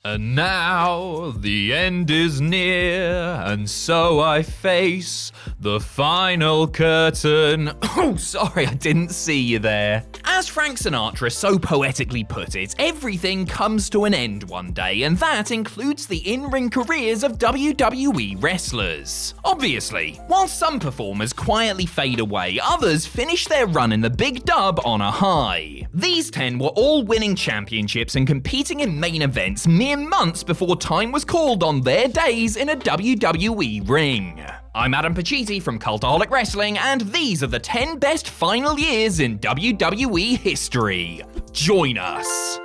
And now the end is near, and so I face the final curtain. Oh, sorry, I didn't see you there. As Frank Sinatra so poetically put it, everything comes to an end one day, and that includes the in-ring careers of WWE wrestlers. Obviously, while some performers quietly fade away, others finish their run in the big dub on a high. These 10 were all winning championships and competing in main events mere months before time was called on their days in a WWE ring. I'm Adam Pacitti from Cultaholic Wrestling, and these are the 10 best final years in WWE history. Join us.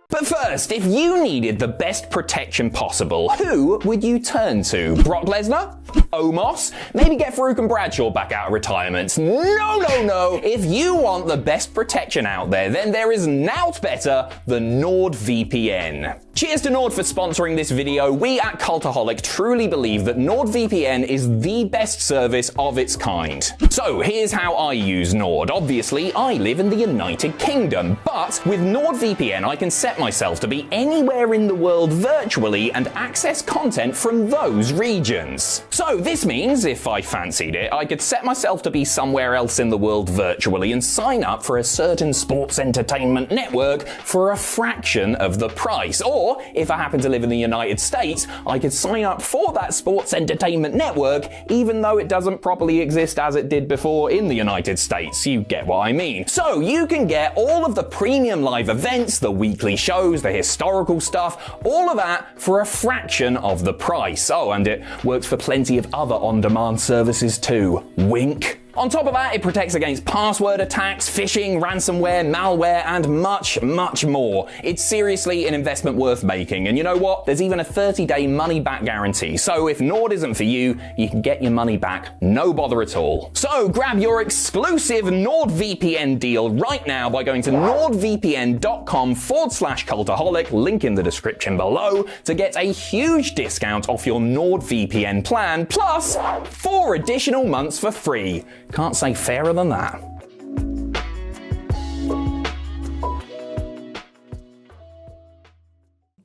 But first, if you needed the best protection possible, who would you turn to? Brock Lesnar? Omos? Maybe get Farouk and Bradshaw back out of retirement? No. If you want the best protection out there, then there is naught better than NordVPN. Cheers to Nord for sponsoring this video. We at Cultaholic truly believe that NordVPN is the best service of its kind. So here's how I use Nord. Obviously, I live in the United Kingdom, but with NordVPN I can set myself to be anywhere in the world virtually and access content from those regions. So this means if I fancied it, I could set myself to be somewhere else in the world virtually and sign up for a certain sports entertainment network for a fraction of the price. Or if I happen to live in the United States, I could sign up for that sports entertainment network even though it doesn't properly exist as it did before in the United States. You get what I mean. So you can get all of the premium live events, the weekly shows, the historical stuff, all of that for a fraction of the price. Oh, and it works for plenty of other on-demand services too. Wink. On top of that, it protects against password attacks, phishing, ransomware, malware, and much, much more. It's seriously an investment worth making, and you know what? There's even a 30-day money-back guarantee, so if Nord isn't for you, you can get your money back, no bother at all. So grab your exclusive NordVPN deal right now by going to nordvpn.com/cultaholic, link in the description below, to get a huge discount off your NordVPN plan, plus 4 additional months for free. Can't say fairer than that.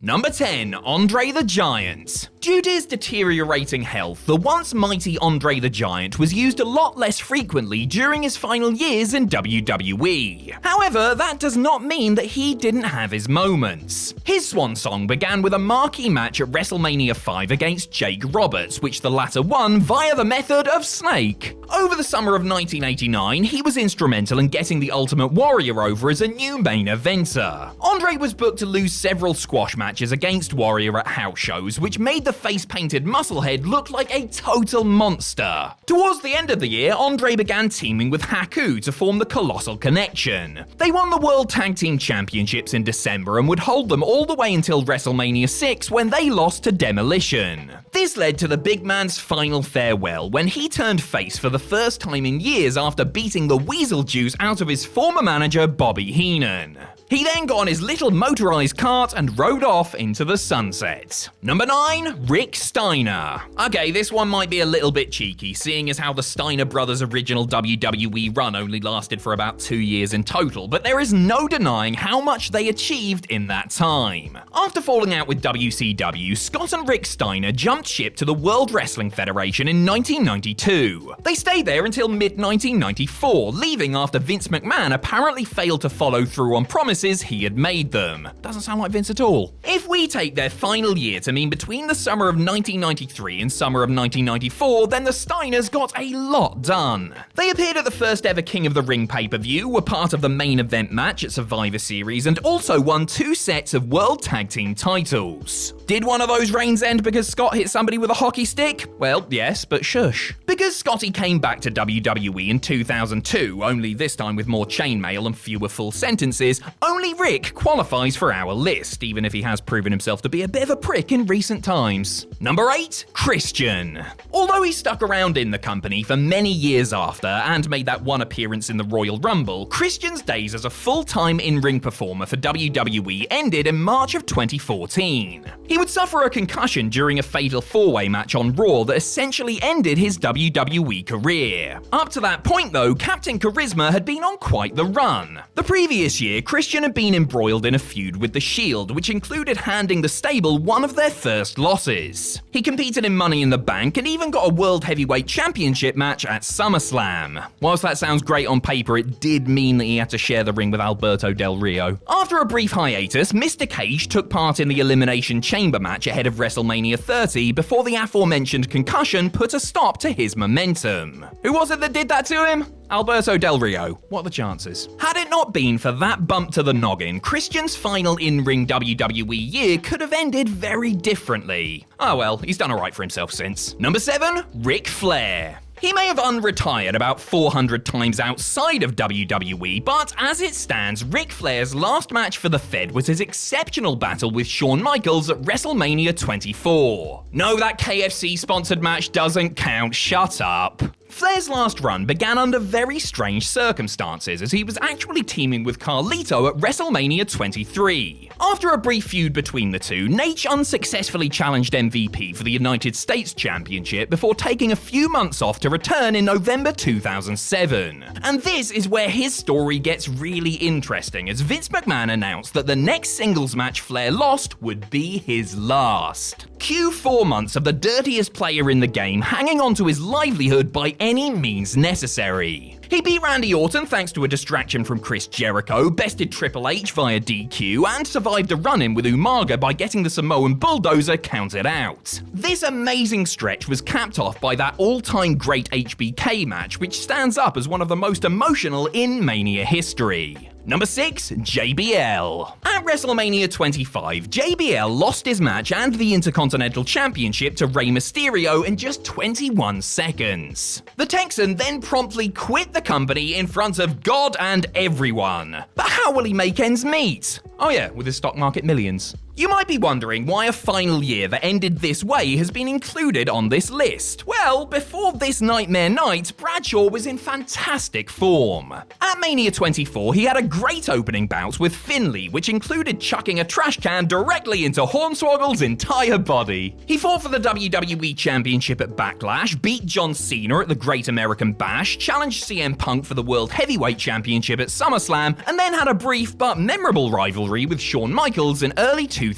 Number 10, Andre the Giant. Due to his deteriorating health, the once mighty Andre the Giant was used a lot less frequently during his final years in WWE. However, that does not mean that he didn't have his moments. His swan song began with a marquee match at WrestleMania 5 against Jake Roberts, which the latter won via the method of Snake. Over the summer of 1989, he was instrumental in getting the Ultimate Warrior over as a new main eventer. Andre was booked to lose several squash matches against Warrior at house shows, which made the face-painted musclehead look like a total monster. Towards the end of the year, Andre began teaming with Haku to form the Colossal Connection. They won the World Tag Team Championships in December and would hold them all the way until WrestleMania 6 when they lost to Demolition. This led to the big man's final farewell when he turned face for the first time in years after beating the weasel juice out of his former manager Bobby Heenan. He then got on his little motorized cart and rode off into the sunset. Number 9, Rick Steiner. Okay, this one might be a little bit cheeky, seeing as how the Steiner brothers' original WWE run only lasted for about 2 years in total, but there is no denying how much they achieved in that time. After falling out with WCW, Scott and Rick Steiner jumped ship to the World Wrestling Federation in 1992. They stayed there until mid-1994, leaving after Vince McMahon apparently failed to follow through on promises he had made them. Doesn't sound like Vince at all. If we take their final year to mean between the summer of 1993 and summer of 1994, then the Steiners got a lot done. They appeared at the first ever King of the Ring pay-per-view, were part of the main event match at Survivor Series, and also won 2 sets of World Tag Team titles. Did one of those reigns end because Scott hit somebody with a hockey stick? Well, yes, but shush. Because Scotty came back to WWE in 2002, only this time with more chainmail and fewer full sentences, only Rick qualifies for our list, even if he has proven himself to be a bit of a prick in recent times. Number 8, Christian. Although he stuck around in the company for many years after and made that one appearance in the Royal Rumble, Christian's days as a full-time in-ring performer for WWE ended in March of 2014. He would suffer a concussion during a fatal 4-way match on Raw that essentially ended his WWE career. Up to that point though, Captain Charisma had been on quite the run. The previous year, Christian Christian had been embroiled in a feud with The Shield, which included handing the stable one of their first losses. He competed in Money in the Bank and even got a World Heavyweight Championship match at SummerSlam. Whilst that sounds great on paper, it did mean that he had to share the ring with Alberto Del Rio. After a brief hiatus, Mr. Cage took part in the Elimination Chamber match ahead of WrestleMania 30 before the aforementioned concussion put a stop to his momentum. Who was it that did that to him? Alberto Del Rio. What are the chances? Had it not been for that bump to the noggin, Christian's final in-ring WWE year could have ended very differently. Oh well, he's done alright for himself since. Number 7, Ric Flair. He may have unretired about 400 times outside of WWE, but as it stands, Ric Flair's last match for the Fed was his exceptional battle with Shawn Michaels at WrestleMania 24. No, that KFC-sponsored match doesn't count, shut up. Flair's last run began under very strange circumstances, as he was actually teaming with Carlito at WrestleMania 23. After a brief feud between the two, Nate unsuccessfully challenged MVP for the United States Championship before taking a few months off to return in November 2007. And this is where his story gets really interesting, as Vince McMahon announced that the next singles match Flair lost would be his last. Cue 4 months of the dirtiest player in the game hanging on to his livelihood by any means necessary. He beat Randy Orton thanks to a distraction from Chris Jericho, bested Triple H via DQ, and survived a run-in with Umaga by getting the Samoan Bulldozer counted out. This amazing stretch was capped off by that all-time great HBK match, which stands up as one of the most emotional in Mania history. Number 6, JBL. At WrestleMania 25, JBL lost his match and the Intercontinental Championship to Rey Mysterio in just 21 seconds. The Texan then promptly quit the company in front of God and everyone. But how will he make ends meet? Oh yeah, with his stock market millions. You might be wondering why a final year that ended this way has been included on this list. Well, before this Nightmare Night, Bradshaw was in fantastic form. At Mania 24, he had a great opening bout with Finlay, which included chucking a trash can directly into Hornswoggle's entire body. He fought for the WWE Championship at Backlash, beat John Cena at the Great American Bash, challenged CM Punk for the World Heavyweight Championship at SummerSlam, and then had a brief but memorable rivalry with Shawn Michaels in early 2009.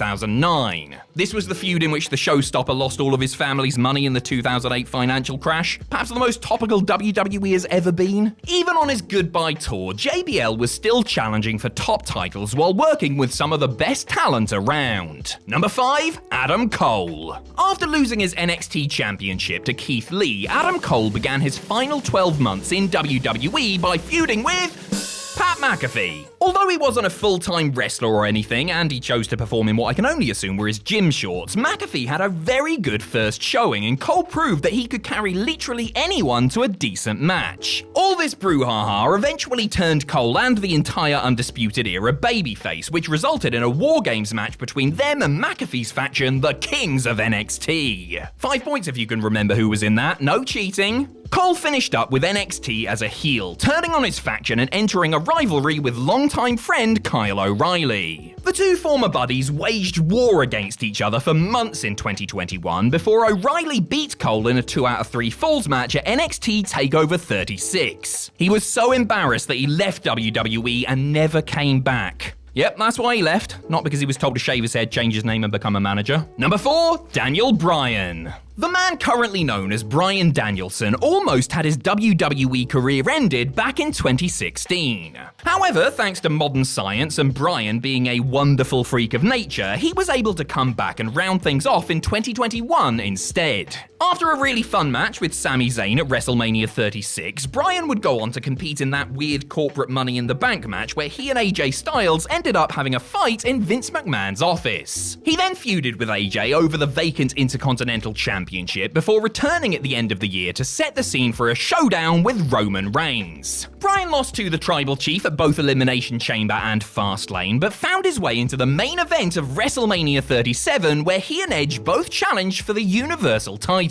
This was the feud in which the showstopper lost all of his family's money in the 2008 financial crash. Perhaps the most topical WWE has ever been. Even on his goodbye tour, JBL was still challenging for top titles while working with some of the best talent around. Number 5, Adam Cole. After losing his NXT Championship to Keith Lee, Adam Cole began his final 12 months in WWE by feuding with Pat McAfee. Although he wasn't a full-time wrestler or anything, and he chose to perform in what I can only assume were his gym shorts, McAfee had a very good first showing, and Cole proved that he could carry literally anyone to a decent match. All this brouhaha eventually turned Cole and the entire Undisputed Era babyface, which resulted in a War Games match between them and McAfee's faction, the Kings of NXT. 5 points if you can remember who was in that, no cheating. Cole finished up with NXT as a heel, turning on his faction and entering a rivalry with longtime friend Kyle O'Reilly. The two former buddies waged war against each other for months in 2021 before O'Reilly beat Cole in a 2 out of 3 falls match at NXT TakeOver 36. He was so embarrassed that he left WWE and never came back. Yep, that's why he left. Not because he was told to shave his head, change his name, and become a manager. Number 4, Daniel Bryan. The man currently known as Bryan Danielson almost had his WWE career ended back in 2016. However, thanks to modern science and Bryan being a wonderful freak of nature, he was able to come back and round things off in 2021 instead. After a really fun match with Sami Zayn at WrestleMania 36, Bryan would go on to compete in that weird corporate Money in the Bank match where he and AJ Styles ended up having a fight in Vince McMahon's office. He then feuded with AJ over the vacant Intercontinental Championship before returning at the end of the year to set the scene for a showdown with Roman Reigns. Bryan lost to the Tribal Chief at both Elimination Chamber and Fastlane, but found his way into the main event of WrestleMania 37 where he and Edge both challenged for the Universal title.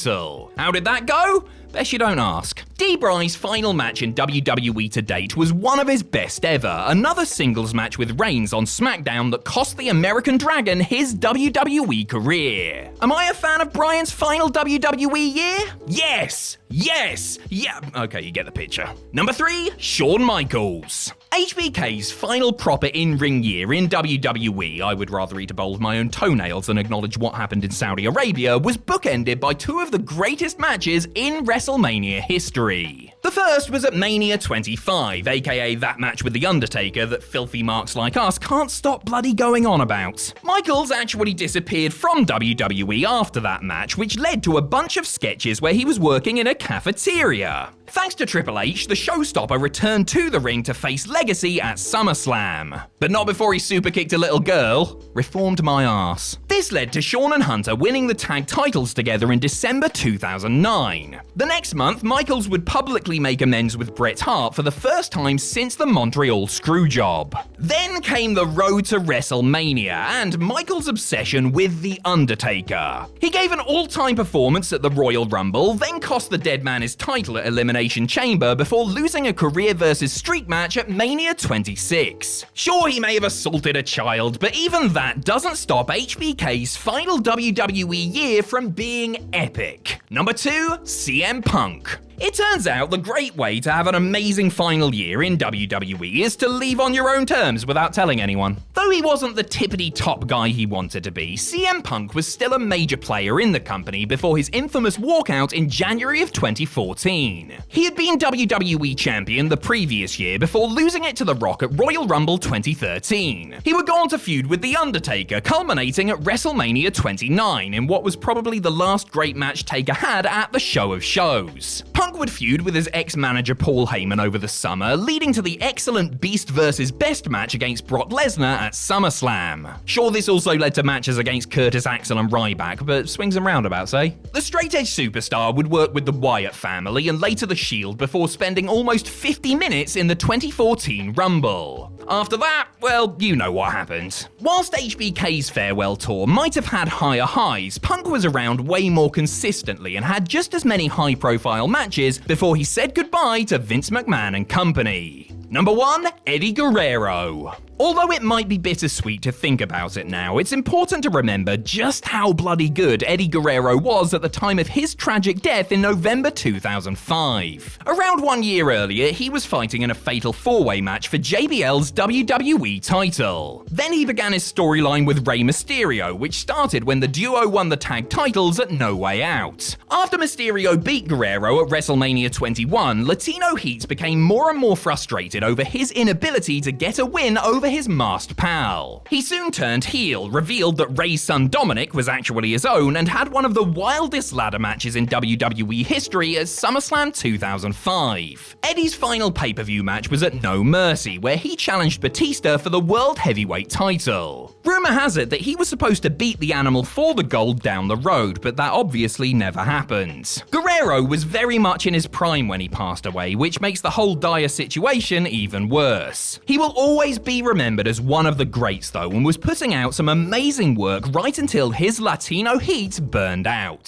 How did that go? Best you don't ask. D-Bry's final match in WWE to date was one of his best ever, another singles match with Reigns on SmackDown that cost the American Dragon his WWE career. Am I a fan of Bryan's final WWE year? Yes! Yes! Yeah, okay, you get the picture. Number 3, Shawn Michaels. HBK's final proper in-ring year in WWE, I would rather eat a bowl of my own toenails than acknowledge what happened in Saudi Arabia, was bookended by 2 of the greatest matches in WrestleMania history. The first was at Mania 25, aka that match with The Undertaker that filthy marks like us can't stop bloody going on about. Michaels actually disappeared from WWE after that match, which led to a bunch of sketches where he was working in a cafeteria. Thanks to Triple H, the showstopper returned to the ring to face Legacy at SummerSlam. But not before he superkicked a little girl. Reformed my arse. This led to Shawn and Hunter winning the tag titles together in December 2009. The next month, Michaels would publicly make amends with Bret Hart for the first time since the Montreal Screwjob. Then came the road to WrestleMania and Michaels' obsession with The Undertaker. He gave an all-time performance at the Royal Rumble, then cost the dead man his title at Elimination Chamber before losing a career versus streak match at Mania 26. Sure, he may have assaulted a child, but even that doesn't stop HBK's final WWE year from being epic. Number 2, CM Punk. It turns out the great way to have an amazing final year in WWE is to leave on your own terms without telling anyone. Though he wasn't the tippity-top guy he wanted to be, CM Punk was still a major player in the company before his infamous walkout in January of 2014. He had been WWE Champion the previous year before losing it to The Rock at Royal Rumble 2013. He would go on to feud with The Undertaker, culminating at WrestleMania 29 in what was probably the last great match Taker had at the Show of Shows. Punk would feud with his ex-manager Paul Heyman over the summer, leading to the excellent Beast vs. Best match against Brock Lesnar at SummerSlam. Sure, this also led to matches against Curtis Axel and Ryback, but swings and roundabouts, eh? The straight-edge superstar would work with the Wyatt family and later the Shield before spending almost 50 minutes in the 2014 Rumble. After that, well, you know what happened. Whilst HBK's farewell tour might have had higher highs, Punk was around way more consistently and had just as many high-profile matches before he said goodbye to Vince McMahon and company. Number 1, Eddie Guerrero. Although it might be bittersweet to think about it now, it's important to remember just how bloody good Eddie Guerrero was at the time of his tragic death in November 2005. Around 1 year earlier, he was fighting in a fatal 4-way match for JBL's WWE title. Then he began his storyline with Rey Mysterio, which started when the duo won the tag titles at No Way Out. After Mysterio beat Guerrero at WrestleMania 21, Latino Heat became more and more frustrated over his inability to get a win over his masked pal. He soon turned heel, revealed that Rey's son Dominic was actually his own, and had one of the wildest ladder matches in WWE history at SummerSlam 2005. Eddie's final pay-per-view match was at No Mercy, where he challenged Batista for the World Heavyweight title. Rumor has it that he was supposed to beat the Animal for the gold down the road, but that obviously never happened. Guerrero was very much in his prime when he passed away, which makes the whole dire situation even worse. He will always be remembered as one of the greats though, and was putting out some amazing work right until his Latino heat burned out.